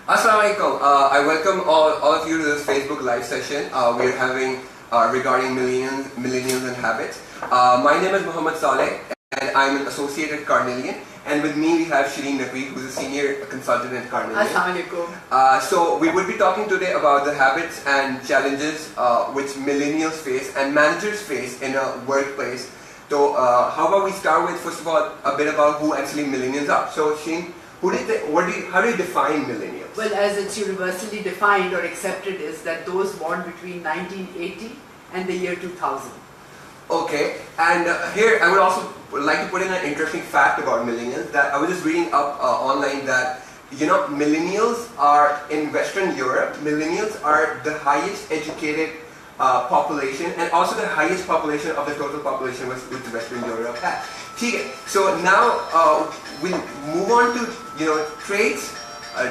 Assalamualaikum. I welcome all of you to this Facebook live session we're having regarding millennials and habits. My name is Saleh and I'm an associate at Carnelian, and with me we have Shireen Naqvi, who's a senior consultant at Carnelian. Assalamualaikum. So we would be talking today about the habits and challenges which millennials face and managers face in a workplace. So how about we start with, first of all, a bit about who actually millennials are. So Shireen, how do you define millennials? Well, as it's universally defined or accepted, is that those born between 1980 and the year 2000. Okay, and here I would also like to put in an interesting fact about millennials, that I was just reading up online that, you know, millennials are in Western Europe, millennials are the highest educated population and also the highest population of the total population with Western Europe. So now we'll move on to, you know, traits,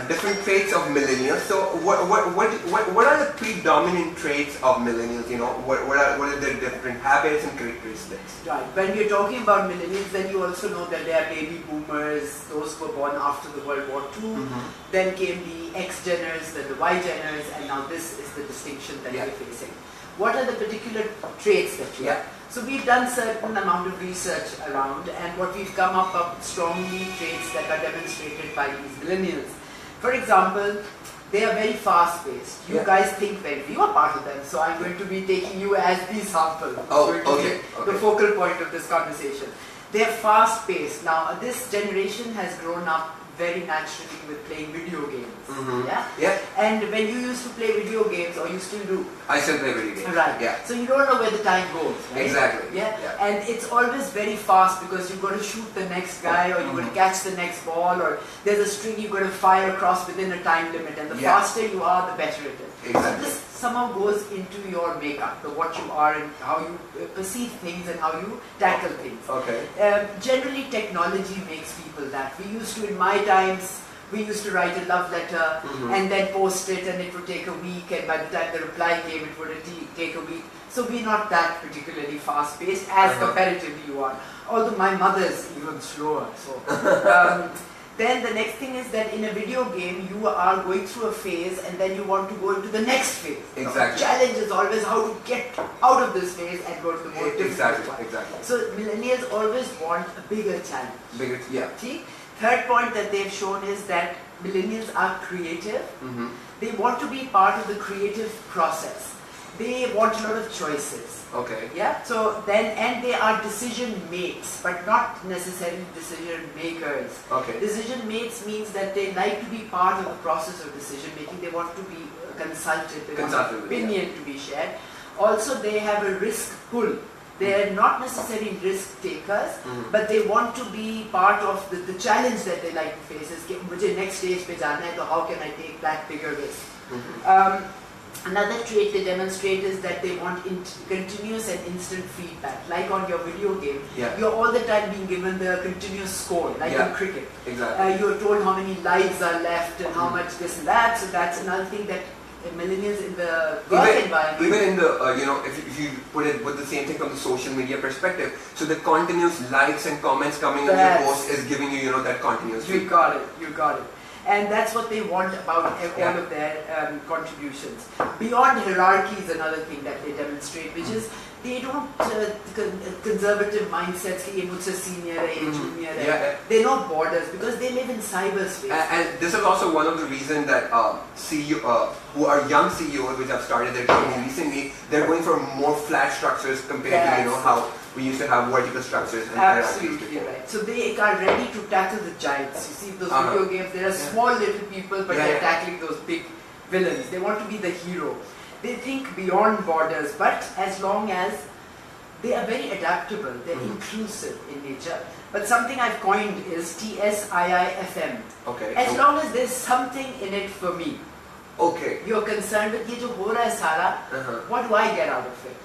different traits of millennials. So what are the predominant traits of millennials? You know, what are their different habits and characteristics? Right. When you're talking about millennials, then you also know that they are baby boomers, those who were born after the World War II. Then came the X-Geners, then the Y-Geners, and now this is the distinction that we're facing. What are the particular traits that you have? So we've done certain amount of research around, and what we've come up with strongly traits that are demonstrated by these millennials. For example, they are very fast-paced. You guys think you are part of them, so I'm going to be taking you as the sample. The focal point of this conversation. They are fast-paced. Now, this generation has grown up very naturally with playing video games. And when you used to play video games, or you still do? I still play video games. Right. So you don't know where the time goes, right? Exactly. And it's always very fast because you've got to shoot the next guy, or you've got to catch the next ball, or there's a string you've got to fire across within a time limit, and the faster you are, the better it is. Exactly. So this somehow goes into your makeup, what you are and how you perceive things and how you tackle things. Generally, technology makes people that. We used to, in my times, we used to write a love letter and then post it, and it would take a week, and by the time the reply came, it would take a week. So we're not that particularly fast-paced as comparatively you are. Although my mother's even slower. So. Then the next thing is that in a video game, you are going through a phase and then you want to go into the next phase. Exactly. The challenge is always how to get out of this phase and go to the more difficult one. Exactly. So millennials always want a bigger challenge. See? Third point that they've shown is that millennials are creative. They want to be part of the creative process. They want a lot of choices. So then, and they are decision mates, but not necessarily decision makers. Decision mates means that they like to be part of the process of decision making. They want to be consulted. They want an opinion to be shared. Also, they have a risk pull. They are not necessarily risk takers, but they want to be part of the challenge that they like to face. Is मुझे next stage पे जाना है, तो how can I take that bigger risk? Another trait they demonstrate is that they want continuous and instant feedback. Like on your video game, you're all the time being given the continuous score, like in cricket. You're told how many lives are left and how much this and that. So that's another thing that millennials in the work environment. Even in the, you know, if you put it with the same thing from the social media perspective, so the continuous likes and comments coming on your post is giving you, you know, that continuous feedback. You got it. And that's what they want about all of their contributions. Beyond hierarchy is another thing that they demonstrate, which is they don't conservative mindsets, कि ये मुझसे senior है, ये junior है. They know borders because they live in cyberspace. And this is also one of the reasons that CEO, who are young CEOs, which have started their company recently, they're going for more flat structures compared to, you know, how we used to have vertical structures. And absolutely right. So they are ready to tackle the giants. You see those video games, there are small little people, but they're tackling those big villains. They want to be the hero. They think beyond borders, but as long as they are very adaptable, they're inclusive in nature. But something I've coined is TSIIFM. As long as there's something in it for me. You're concerned with ये जो हो रहा है सारा, what do I get out of it?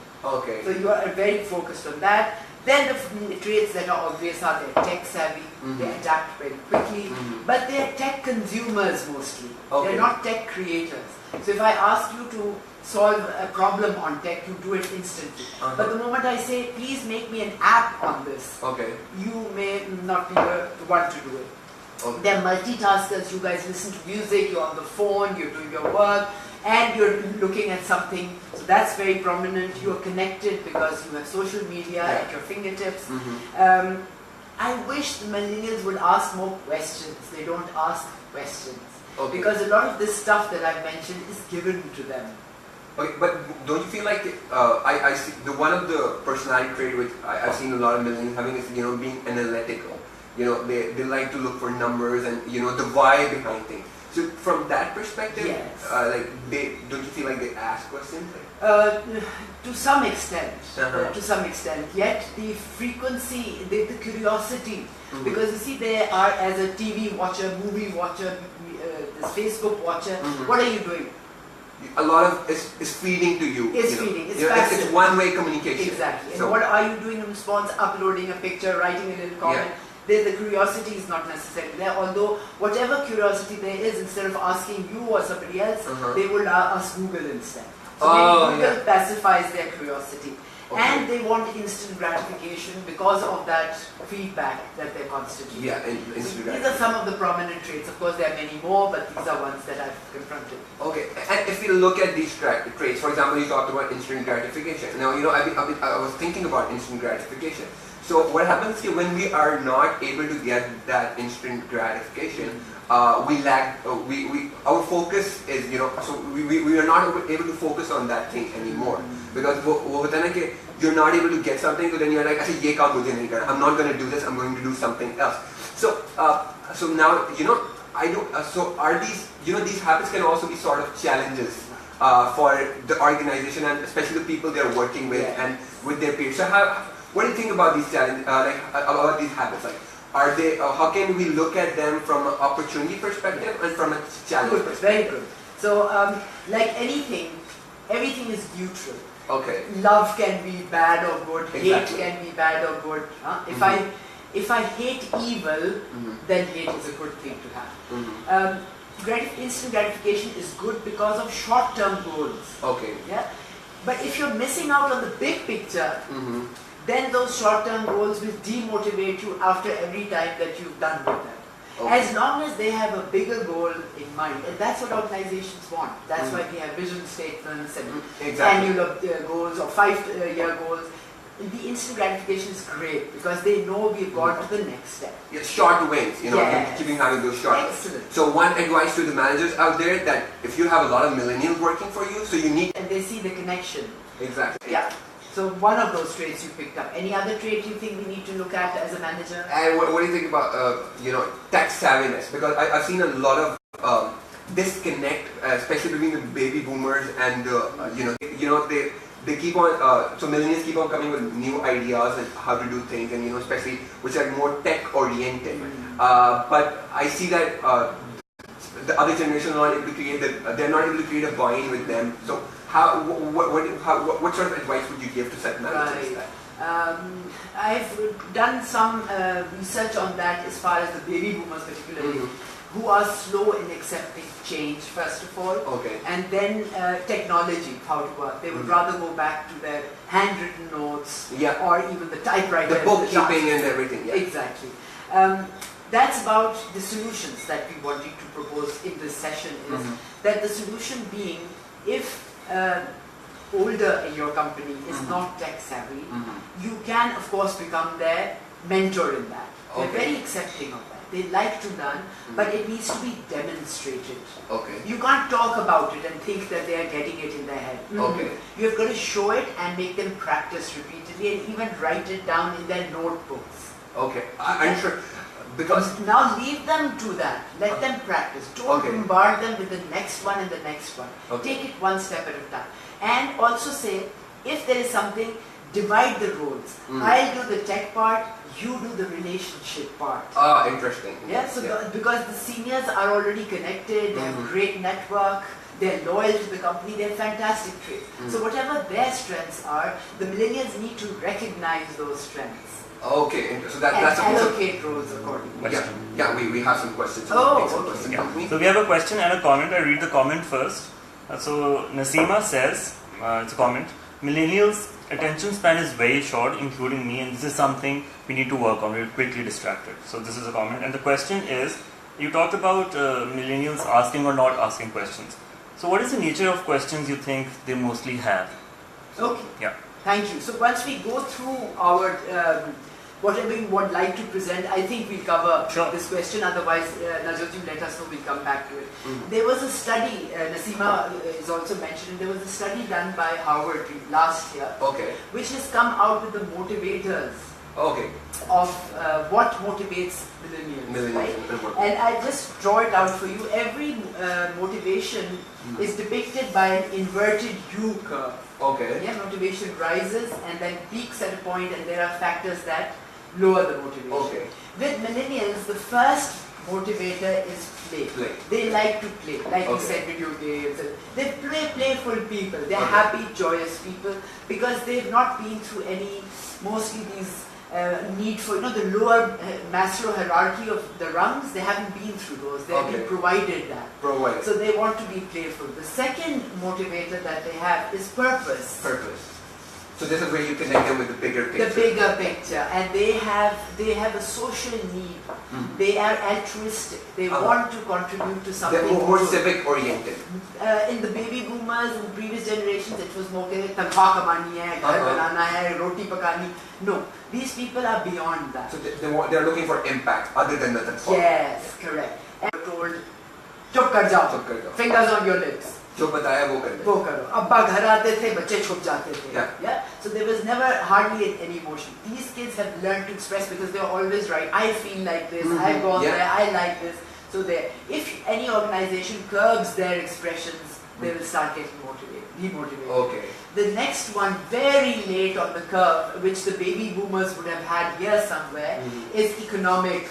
So you are very focused on that. Then the traits that are obvious are they're tech savvy, they adapt very quickly, but they're tech consumers mostly. They're not tech creators. So if I ask you to solve a problem on tech, you do it instantly. But the moment I say, please make me an app on this, you may not be the one to do it. Okay. They're multitaskers. You guys listen to music, you're on the phone, you're doing your work, and you're looking at something. So that's very prominent. You're connected because you have social media at your fingertips. I wish the millennials would ask more questions. They don't ask questions. Okay. Because a lot of this stuff that I've mentioned is given to them. Okay, but don't you feel like I see one of the personality trait which I've seen a lot of millennials having is being analytical. They like to look for numbers and the why behind things. So from that perspective, yes. Don't you feel like they ask questions? To some extent, Uh-huh. to some extent. Yet the frequency, the curiosity, because you see, they are as a TV watcher, movie watcher, this Facebook watcher. What are you doing? A lot of is feeding to you. It's feeding. It's it's one-way communication. Exactly. So, And what are you doing in response? Uploading a picture, writing a little comment. The curiosity is not necessarily there. Although whatever curiosity there is, instead of asking you or somebody else, they will ask Google instead. So maybe Google pacifies their curiosity. Okay. And they want instant gratification because of that feedback that they're constantly instant These gratification. are some of the prominent traits. Of course, there are many more, but these are ones that I've confronted. Okay, and if you look at these traits, for example, you talked about instant gratification. Now, I was thinking about instant gratification. So what happens is when we are not able to get that instant gratification, we lag. Our focus is so we are not able to focus on that thing anymore because you're not able to get something. So then you're like, I'm not going to do this. I'm going to do something else. So now I don't. So are these these habits can also be sort of challenges for the organization and especially the people they're working with and with their peers. So what do you think about these challenges? About these habits? Like, are they? How can we look at them from an opportunity perspective and from a challenge perspective? Very good. So, like anything, everything is neutral. Okay. Love can be bad or good. Exactly. Hate can be bad or good. If I hate evil, then hate is a good thing to have. Instant gratification is good because of short-term goals. Okay. Yeah. But if you're missing out on the big picture, then those short-term goals will demotivate you after every time that you've done with them. Okay. As long as they have a bigger goal in mind, and that's what organizations want. That's why we have vision statements and annual goals or 5-year goals. The instant gratification is great because they know we've gone to the next step. Yeah, short wins, keeping having those short wins. Excellent. So one advice to the managers out there that if you have a lot of millennials working for you, so you need... And they see the connection. Exactly. Yeah. So one of those traits you picked up. Any other trait you think we need to look at as a manager? And what do you think about tech savviness? Because I've seen a lot of disconnect, especially between the baby boomers and they keep on so millennials keep on coming with new ideas and how to do things, and especially which are more tech oriented. But I see that the other generation are not able to create they're not able to create a buy-in with them. So what sort of advice would you give to set managers? Right. I've done some research on that as far as the baby boomers particularly, who are slow in accepting change first of all, and then technology, how to work. They would rather go back to their handwritten notes or even the typewriter. The bookkeeping and everything. Yeah. Exactly. That's about the solutions that we wanted to propose in this session is that the solution being, if older in your company is not tech savvy, you can of course become their mentor in that. They're very accepting of that. They like to learn, but it needs to be demonstrated. Okay. You can't talk about it and think that they are getting it in their head. Okay. You've got to show it and make them practice repeatedly and even write it down in their notebooks. Okay. I'm sure. Because now leave them to that. Let them practice. Don't bombard them with the next one and the next one. Take it one step at a time. And also say, if there is something, divide the roles. I'll do the tech part, you do the relationship part. Ah, interesting. Yeah, so because the seniors are already connected, they have a great network, they're loyal to the company, they're fantastic traits. So whatever their strengths are, the millennials need to recognize those strengths. Okay, so that's allocate roles accordingly. Yeah, we have some questions. So we have a question and a comment. I read the comment first. So Nasima says, it's a comment, millennials' attention span is very short, including me, and this is something we need to work on. We're quickly distracted. So this is a comment. And the question is, You talked about millennials asking or not asking questions. So what is the nature of questions you think they mostly have? Okay. Yeah. Thank you. So once we go through our whatever you would like to present, I think we'll cover this question. Otherwise, Najuddin, let us know. We'll come back to it. There was a study. Nasima is also mentioned. There was a study done by Harvard last year, which has come out with the motivators of what motivates millennials. Right? And I just draw it out for you. Every motivation is depicted by an inverted U curve. Yeah, motivation rises and then peaks at a point, and there are factors that lower the motivation. With millennials, the first motivator is play. They like to play, like you said, video games. They playful people. They're happy, joyous people because they've not been through mostly these need for, the lower Maslow hierarchy of the rungs. They haven't been through those. They've been provided that. So they want to be playful. The second motivator that they have is purpose. So this is where you connect them with the bigger picture. The bigger picture, and they have a social need. They are altruistic. They want to contribute to something. They're more civic oriented. In the baby boomers in previous generations, it was more tankhwah kamani hai, ghar banana hai, roti pakani. No, these people are beyond that. So they're looking for impact other than the tankhwah. Yes, correct. And we're told, chup kar jao, fingers on your lips. जो बताया वो कर वो करो. अब्बा घर आते थे, बच्चे छुप जाते थे. Yeah. So there was never hardly any emotion. These kids have learned to express because they are always right. I feel like this. I've gone there. I like this. So if any organization curbs their expressions, they will start getting demotivated. The next one, very late on the curve, which the baby boomers would have had here somewhere, is economic.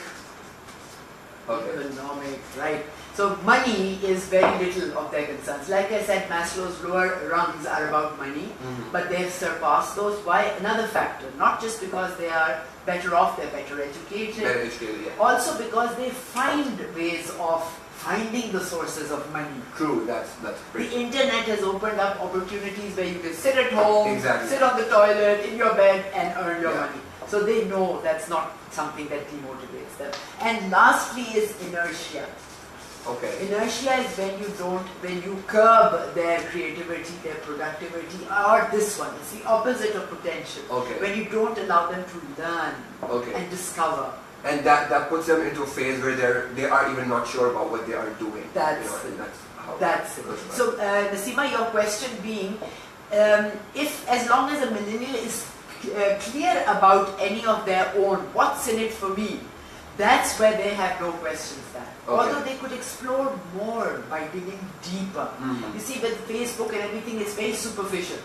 Economic, right? So money is very little of their concerns. Like I said, Maslow's lower rungs are about money, but they have surpassed those. Why? Another factor, not just because they are better off, they're better educated, also because they find ways of finding the sources of money. True, that's great. The internet has opened up opportunities where you can sit at home, sit on the toilet, in your bed and earn your money. So they know that's not something that demotivates them. And lastly is inertia. Inertia is when you curb their creativity, their productivity, or this one. It's the opposite of potential. When you don't allow them to learn and discover. And that puts them into a phase where they are even not sure about what they are doing. That's it. So Nasima, your question being, if as long as a millennial is clear about any of their own, what's in it for me, that's where they have no questions there. Although they could explore more by digging deeper. You see, with Facebook and everything, it's very superficial.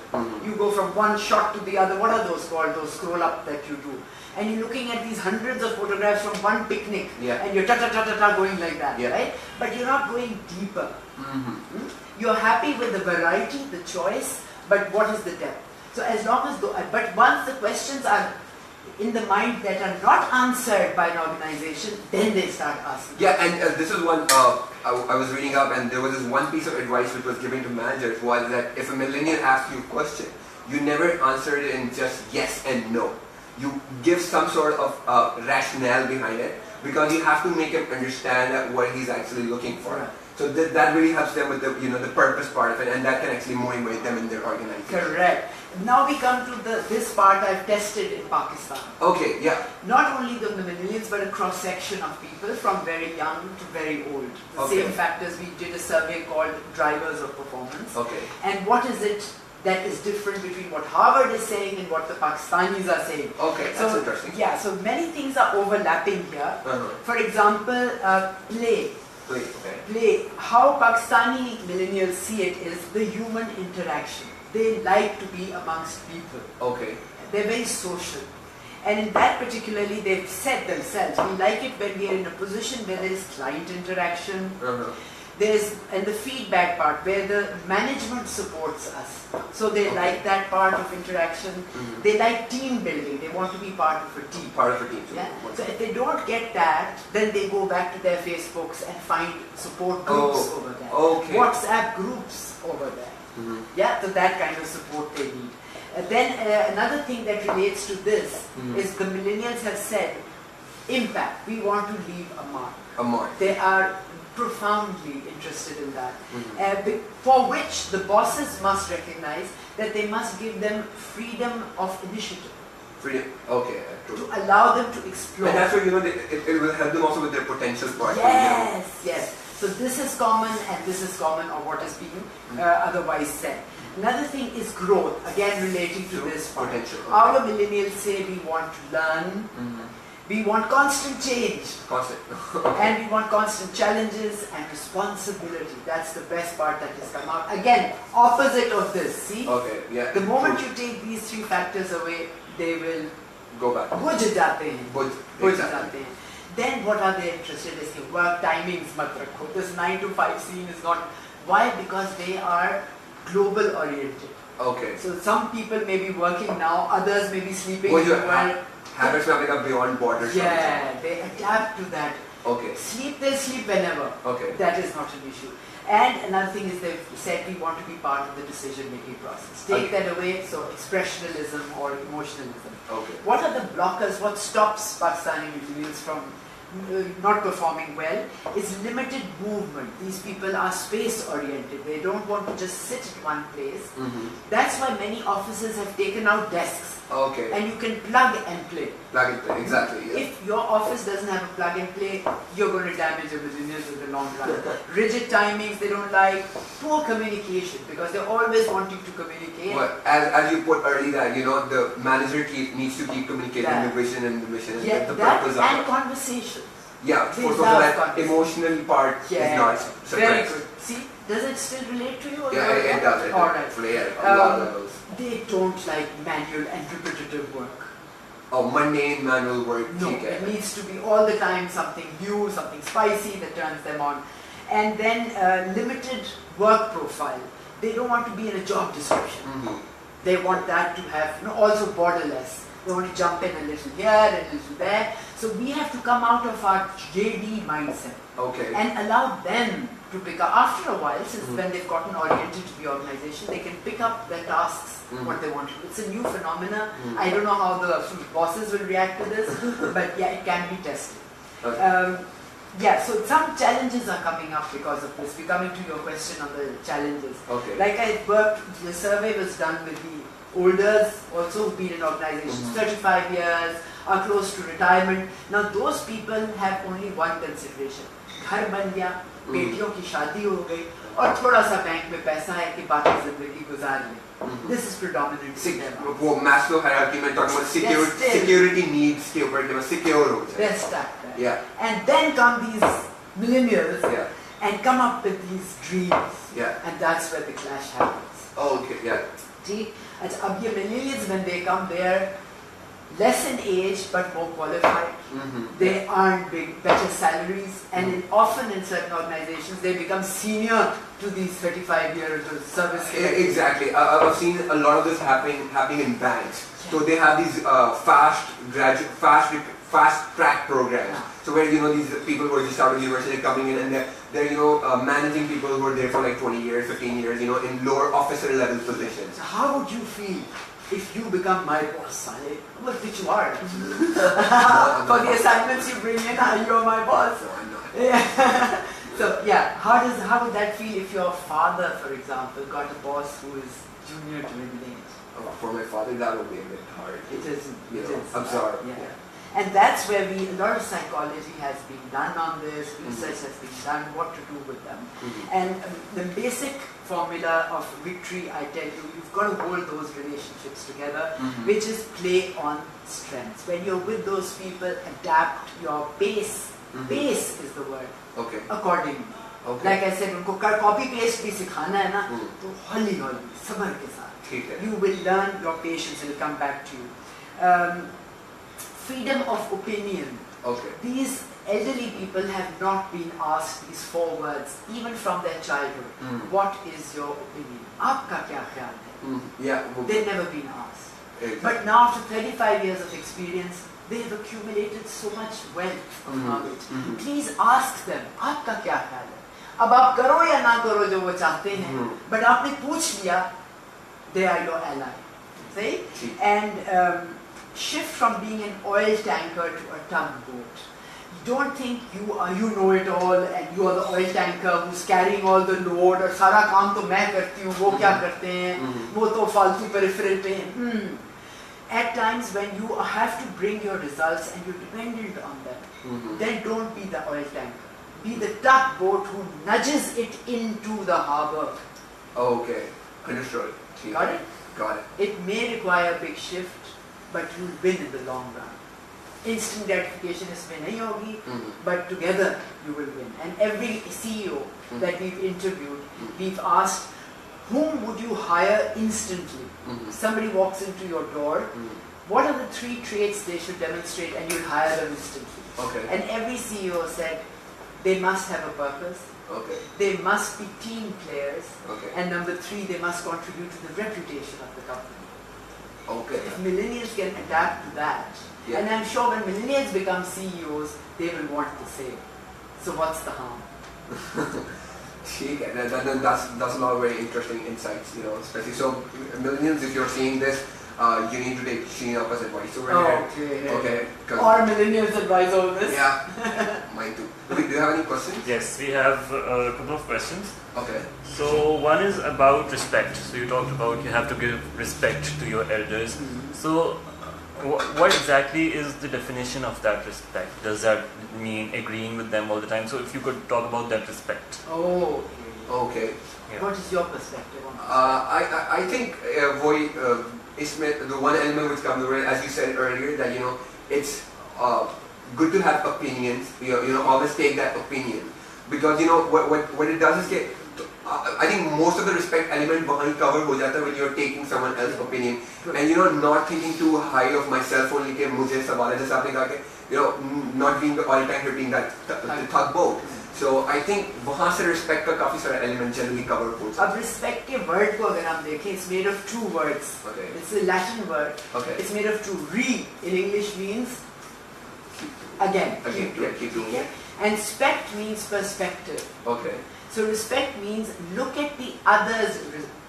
You go from one shot to the other. What are those called? Those scroll up that you do. And you're looking at these hundreds of photographs from one picnic, and you're ta-ta-ta-ta-ta going like that, right? But you're not going deeper. You're happy with the variety, the choice, but what is the depth? So as long as, but once the questions are in the mind that are not answered by an organization, then they start asking. Yeah, and this is one, I was reading up, and there was this one piece of advice which was given to managers, was that if a millennial asks you a question, you never answer it in just yes and no. You give some sort of rationale behind it, because you have to make him understand what he's actually looking for. So that really helps them with the the purpose part of it, and that can actually motivate them in their organization. Correct. Now we come to this part I've tested in Pakistan. Not only the millennials, but a cross section of people from very young to very old. The same factors. We did a survey called Drivers of Performance. And what is it that is different between what Harvard is saying and what the Pakistanis are saying? That's interesting. Yeah, so many things are overlapping here. For example, play. How Pakistani millennials see it is the human interaction. They like to be amongst people. They're very social. And in that particularly, they've said themselves, we like it when we are in a position where there is client interaction. And the feedback part where the management supports us. So they like that part of interaction. They like team building. They want to be part of a team. So if they don't get that, then they go back to their Facebooks and find support groups over there. WhatsApp groups over there. So that kind of support they need. Then another thing that relates to this is the millennials have said, impact. We want to leave a mark. A mark. They are profoundly interested in that, for which the bosses must recognize that they must give them freedom of initiative. Freedom. Okay. To allow them to explore. And that's where, it will help them also with their potential part. Yes, yes. So this is common and this is common, or what is being otherwise said. Another thing is growth, again relating to this part. Potential. Okay. Our millennials say we want to learn, we want constant change. Constant. And we want constant challenges and responsibility. That's the best part that has come out. Again, opposite of this, see? Okay, yeah. The moment you take these three factors away, they will go back. बुझ जाते हैं. बुझ जाते हैं. Then what are they interested in? Work timings mat rakho. This 9 to 5 scene is not. Why? Because they are global oriented. Okay. So some people may be working now, others may be sleeping. Habits may become beyond borders. Yeah, they adapt to that. Okay. They'll sleep whenever. Okay. That is not an issue. And another thing is they've said we want to be part of the decision-making process. Take that away, so expressionalism or emotionalism. Okay. What are the blockers? What stops Pakistani millennials from not performing well is limited movement. These people are space-oriented. They don't want to just sit at one place. That's why many offices have taken out desks. Okay. And you can plug and play. Plug and play, exactly. Yeah. If your office doesn't have a plug and play, you're going to damage your millennials in the long run. Rigid timings, they don't like. Poor communication, because they're always wanting to communicate. But as you put earlier that, the manager needs to keep communicating the vision and the mission and the purpose of and it. conversation. Yeah, so that emotional part is not suppressed. Very good. See, does it still relate to you? Yeah, it does. All right. A lot of levels. They don't like manual and repetitive work. Oh, mundane manual work. No, it needs to be all the time something new, something spicy that turns them on. And then limited work profile. They don't want to be in a job description. They want that to have, also borderless. They want to jump in a little here, a little there. So we have to come out of our JD mindset. Okay. And allow them to pick up. After a while, since when they've gotten oriented to the organization, they can pick up their tasks, what they want to do. It's a new phenomena. I don't know how the bosses will react to this, but yeah, it can be tested. Okay. So some challenges are coming up because of this. We're coming to your question on the challenges. Okay. Like I worked, the survey was done with the olders also who've been in organizations 35 years, are close to retirement. Now those people have only one consideration. घर बन गया, बेटियों की शादी हो गई और थोड़ा सा बैंक में पैसा है कि बाकी जिंदगी गुजार ले. This is predominant. वो Maslow hierarchy में talking about security needs के ऊपर जब secure हो जाए. They're stuck there. Yeah. And then come these millennials and come up with these dreams. Yeah. And that's where the clash happens. Oh, okay. Yeah. See, अब ये millennials, when they come, they're less in age but more qualified. They earn better salaries, and often in certain organizations they become senior to these 35-year service. Exactly. I've seen a lot of this happening in banks. So they have these fast track programs. So where these people who are just out of university coming in and they're managing people who are there for like 20 years, 15 years, in lower officer level positions. How would you feel if you become my boss, Saleh? Well, which you are. For the assignments you bring in, you're my boss. No, I'm not. Yeah. So yeah, how would that feel if your father, for example, got a boss who is junior to middle age? Oh, for my father, that would be a bit hard. It is. I'm sorry. Yeah. And that's where a lot of psychology has been done on this, research has been done, what to do with them. And the basic formula of victory, I tell you, you've got to hold those relationships together, which is play on strengths. When you're with those people, adapt your pace. Pace is the word. Okay. Accordingly. Okay. Like I said, उनको copy paste भी सिखाना है ना, तो हौली सबर के साथ. You will learn, your patience will come back to you. Freedom of opinion. Okay. These elderly people have not been asked these 4 words, even from their childhood. What is your opinion? आपका क्या ख्याल है? Yeah. They've never been asked. Exactly. But now after 35 years of experience, they have accumulated so much wealth of knowledge. Please ask them, आपका क्या ख्याल है? अब आप करो या ना करो जो वो चाहते हैं, but आपने पूछ लिया, they are your ally. See? And shift from being an oil tanker to a tugboat. Don't think you know it all and you are the oil tanker who's carrying all the load और सारा काम तो मैं करती हूँ वो क्या करते हैं वो तो फालतू peripheral पे हैं. At times when you have to bring your results and you're dependent on them, then don't be the oil tanker. Be the tugboat who nudges it into the harbor. Okay, understood. Got it? Got it. It may require a big shift, but you'll win in the long run. Instant gratification isme nahi hogi, but together you will win. And every CEO that we've interviewed, we've asked, whom would you hire instantly? Somebody walks into your door, what are the 3 traits they should demonstrate and you'll hire them instantly? Okay. And every CEO said, they must have a purpose. Okay. They must be team players. Okay. And number 3, they must contribute to the reputation of the company. Okay. If millennials can adapt to that, and I'm sure when millennials become CEOs, they will want the same. So what's the harm? That's a lot of very interesting insights, you know, especially so millennials, if you're seeing this, you need to take Shireen Naqvi's advice over here. Okay. Or millennials advise over this. Yeah, mine too. Do you have any questions? Yes, we have a couple of questions. Okay. So one is about respect. So you talked about you have to give respect to your elders. So what exactly is the definition of that respect? Does that mean agreeing with them all the time? So if you could talk about that respect. Oh, okay. Yeah. What is your perspective on this? I think the one element which comes over, as you said earlier, that you know it's good to have opinions. You know, always take that opinion, because you know what it does is get. I think most of the respect element behind cover ho jata when you're taking someone else's opinion, and you know, not thinking too high of myself only ke mujhe sawal hai, jaise aapne kaha ke, you know, not being the all time being that tugboat. So I think वहाँ से respect का काफी सारा element generally cover हो जाता है. अब respect के word को अगर हम देखें, it's made of 2 words. Okay. It's a Latin word. Okay. It's made of 2. Re in English means again. Keep doing it. And spect means perspective. Okay. So respect means look at the other's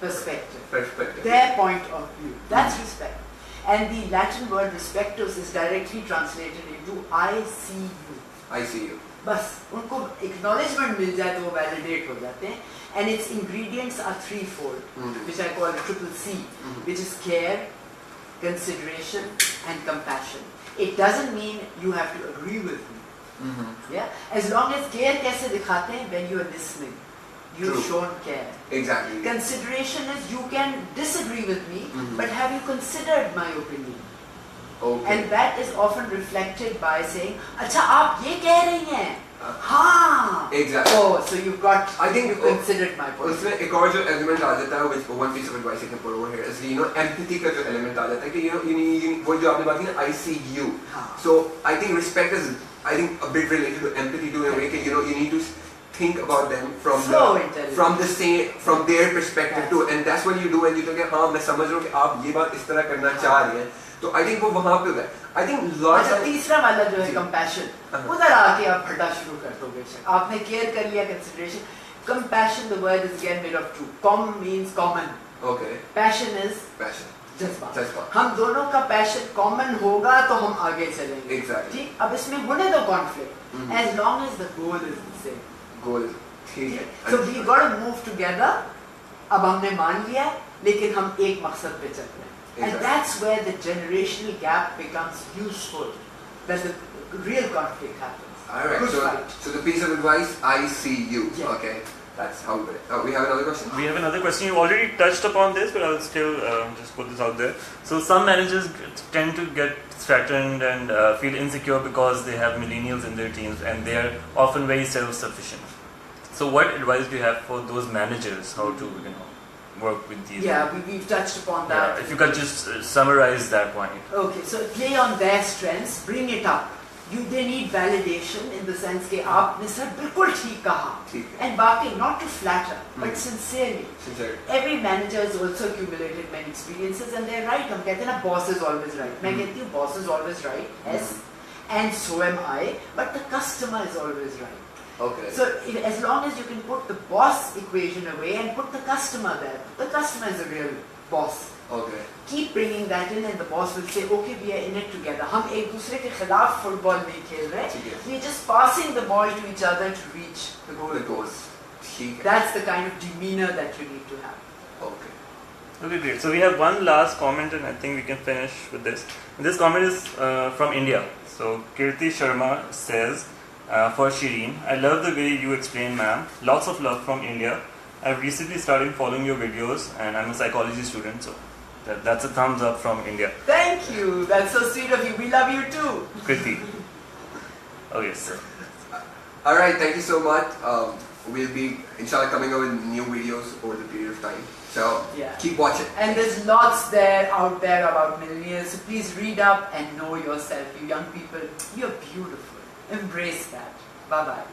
perspective. Perspective. Their point of view. That's respect. And the Latin word respectus is directly translated into I see you. I see you. बस उनको acknowledgement मिल जाए तो वो validate हो जाते हैं. And its ingredients are 3-fold, which I call a triple C, which is care, consideration, and compassion. It doesn't mean you have to agree with me. Yeah, as long as care कैसे दिखाते हैं, when you are listening, you've shown care. Exactly. Consideration is you can disagree with me, but have you considered my opinion? Okay. And that is often reflected by saying, अच्छा आप ये कह रही हैं, हाँ. Exactly. Oh, so you've got. I think you've considered my point. उसमें एक और जो element आ जाता है, which one piece of advice I can put over here is, you know, empathy का जो element आ जाता है कि you know वो जो आपने बात की ना, I see you. So I think respect is, I think, a bit related to empathy too, in a way that you know you need to think about them from from their perspective too, and that's what you do when you think, हाँ मैं समझ रहा हूँ कि आप ये बात इस तरह करना चाह रही हैं. तो I think वो वहाँ पे होगा. I think lots of तीसरा वाला जो है compassion, उधर आके आप फटा शुरू कर दोगे. आपने care कर लिया, consideration. Compassion, the word is again made of 2. Com means common. Okay. Passion is passion. जज्बा. हम दोनों का passion common होगा तो हम आगे चलेंगे. Exactly. ठीक. अब इसमें होने दो conflict, as long as the goal is the same. Goal is ठीक है. So we got to move together. अब हमने मान लिया, लेकिन हम एक मकसद पे चल रहे हैं. And that's where the generational gap becomes useful, that the real conflict happens. Alright, so the piece of advice, I see you. Yeah. Okay, that's how we we have another question? We have another question. You already touched upon this, but I'll still just put this out there. So some managers tend to get threatened and feel insecure because they have millennials in their teams and they are often very self-sufficient. So what advice do you have for those managers, how to, you know, work with these? Yeah, we've touched upon that. Yeah, if you could just summarize that point. Okay, so play on their strengths, bring it up. They need validation in the sense कि आपने sir बिल्कुल ठीक कहा. And barking, not to flatter, but sincerely. Every manager has also accumulated many experiences and they're right. हम कहते हैं ना, boss is always right. मैं कहती हूँ boss is always right. Yes, and so am I. But the customer is always right. Okay. So as long as you can put the boss equation away and put the customer there, the customer is a real boss Okay. Keep bringing that in, and the boss will say, okay, we are in it together. हम एक दूसरे के खिलाफ football नहीं खेल रहे. We are just passing the ball to each other to reach the goal. The goals. That's the kind of demeanor that you need to have. Okay. Okay, great. So we have one last comment, and I think we can finish with this. And this comment is from India. So Kirti Sharma says, for Shireen, I love the way you explain, ma'am. Lots of love from India. I've recently started following your videos, and I'm a psychology student, so that's a thumbs up from India. Thank you. That's so sweet of you. We love you too. Kriti. Okay, sir. Alright, thank you so much. We'll be, inshallah, coming out with new videos over the period of time. So, keep watching. And there's lots out there about millennials. So please read up and know yourself. You young people, you're beautiful. Embrace that. Bye-bye.